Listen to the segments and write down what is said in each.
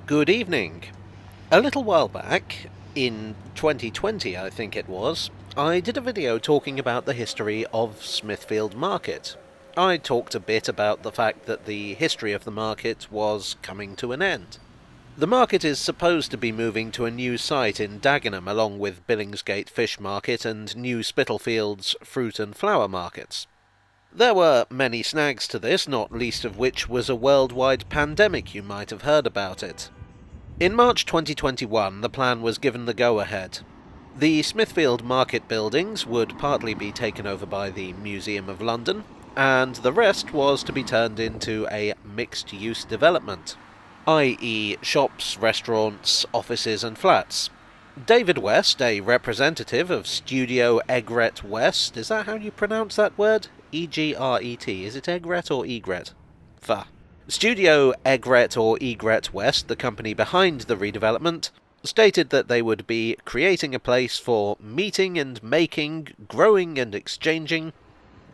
Good evening. A little while back, in 2020 I think it was, I did a video talking about the history of Smithfield Market. I talked a bit about the fact that the history of the market was coming to an end. The market is supposed to be moving to a new site in Dagenham along with Billingsgate Fish Market and New Spitalfields Fruit and Flower Markets. There were many snags to this, not least of which was a worldwide pandemic. You might have heard about it. In March 2021, the plan was given the go-ahead. The Smithfield Market buildings would partly be taken over by the Museum of London, and the rest was to be turned into a mixed-use development, i.e. shops, restaurants, offices and flats. David West, a representative of Studio Egret West, is that how you pronounce that word? E-G-R-E-T. Is it Egret or Egret? Studio Egret or Egret West, the company behind the redevelopment, stated that they would be creating a place for meeting and making, growing and exchanging,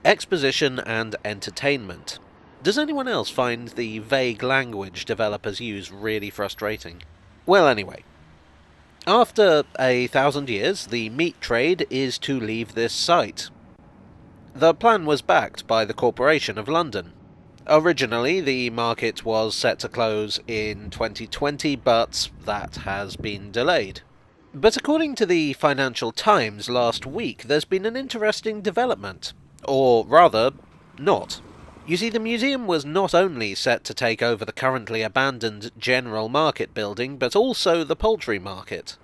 exposition and entertainment. Does anyone else find the vague language developers use really frustrating? Well, anyway. After 1,000 years, the meat trade is to leave this site. The plan was backed by the Corporation of London. Originally, the market was set to close in 2020, but that has been delayed. But according to the Financial Times last week, there's been an interesting development. Or rather, not. You see, the museum was not only set to take over the currently abandoned General Market building, but also the poultry market.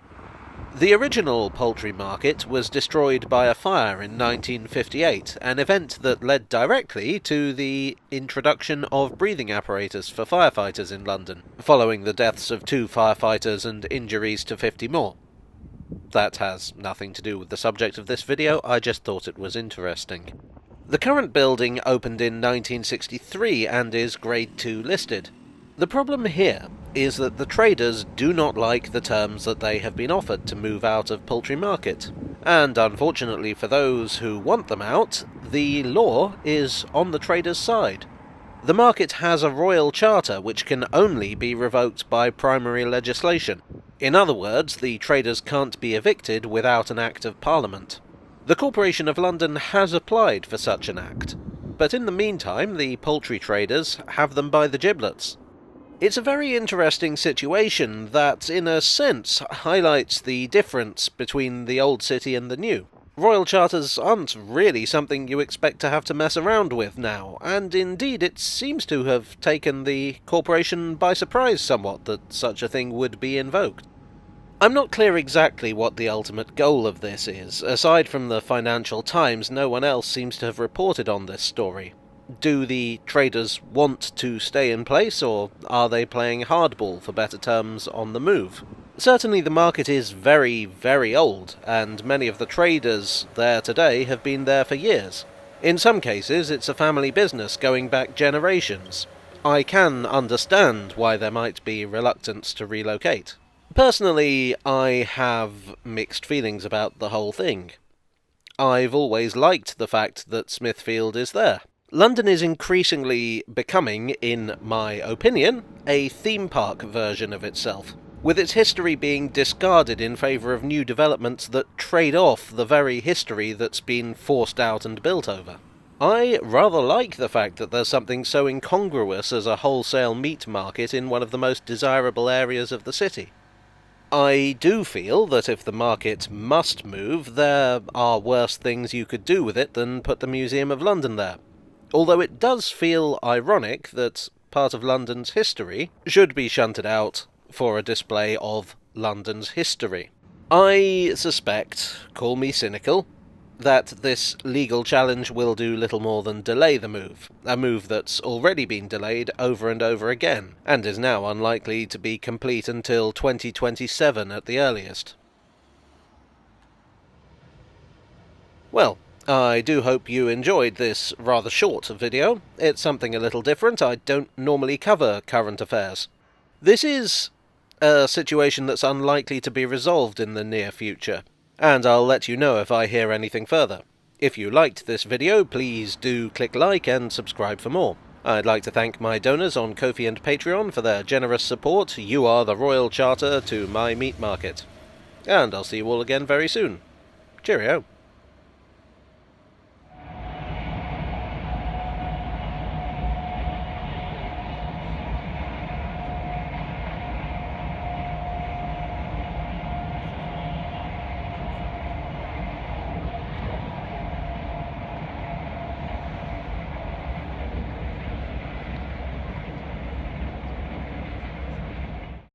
The original poultry market was destroyed by a fire in 1958, an event that led directly to the introduction of breathing apparatus for firefighters in London, following the deaths of 2 firefighters and injuries to 50 more. That has nothing to do with the subject of this video, I just thought it was interesting. The current building opened in 1963 and is Grade 2 listed. The problem here is that the traders do not like the terms that they have been offered to move out of poultry market, and unfortunately for those who want them out, the law is on the traders' side. The market has a royal charter which can only be revoked by primary legislation. In other words, the traders can't be evicted without an Act of Parliament. The Corporation of London has applied for such an act, but in the meantime the poultry traders have them by the giblets. It's a very interesting situation that, in a sense, highlights the difference between the old city and the new. Royal charters aren't really something you expect to have to mess around with now, and indeed it seems to have taken the corporation by surprise somewhat that such a thing would be invoked. I'm not clear exactly what the ultimate goal of this is. Aside from the Financial Times, no one else seems to have reported on this story. Do the traders want to stay in place, or are they playing hardball, for better terms, on the move? Certainly the market is very, very old, and many of the traders there today have been there for years. In some cases, it's a family business going back generations. I can understand why there might be reluctance to relocate. Personally, I have mixed feelings about the whole thing. I've always liked the fact that Smithfield is there. London is increasingly becoming, in my opinion, a theme park version of itself, with its history being discarded in favour of new developments that trade off the very history that's been forced out and built over. I rather like the fact that there's something so incongruous as a wholesale meat market in one of the most desirable areas of the city. I do feel that if the market must move, there are worse things you could do with it than put the Museum of London there. Although it does feel ironic that part of London's history should be shunted out for a display of London's history. I suspect, call me cynical, that this legal challenge will do little more than delay the move, a move that's already been delayed over and over again, and is now unlikely to be complete until 2027 at the earliest. Well, I do hope you enjoyed this rather short video. It's something a little different. I don't normally cover current affairs. This is a situation that's unlikely to be resolved in the near future, and I'll let you know if I hear anything further. If you liked this video, please do click like and subscribe for more. I'd like to thank my donors on Ko-fi and Patreon for their generous support. You are the royal charter to my meat market. And I'll see you all again very soon. Cheerio.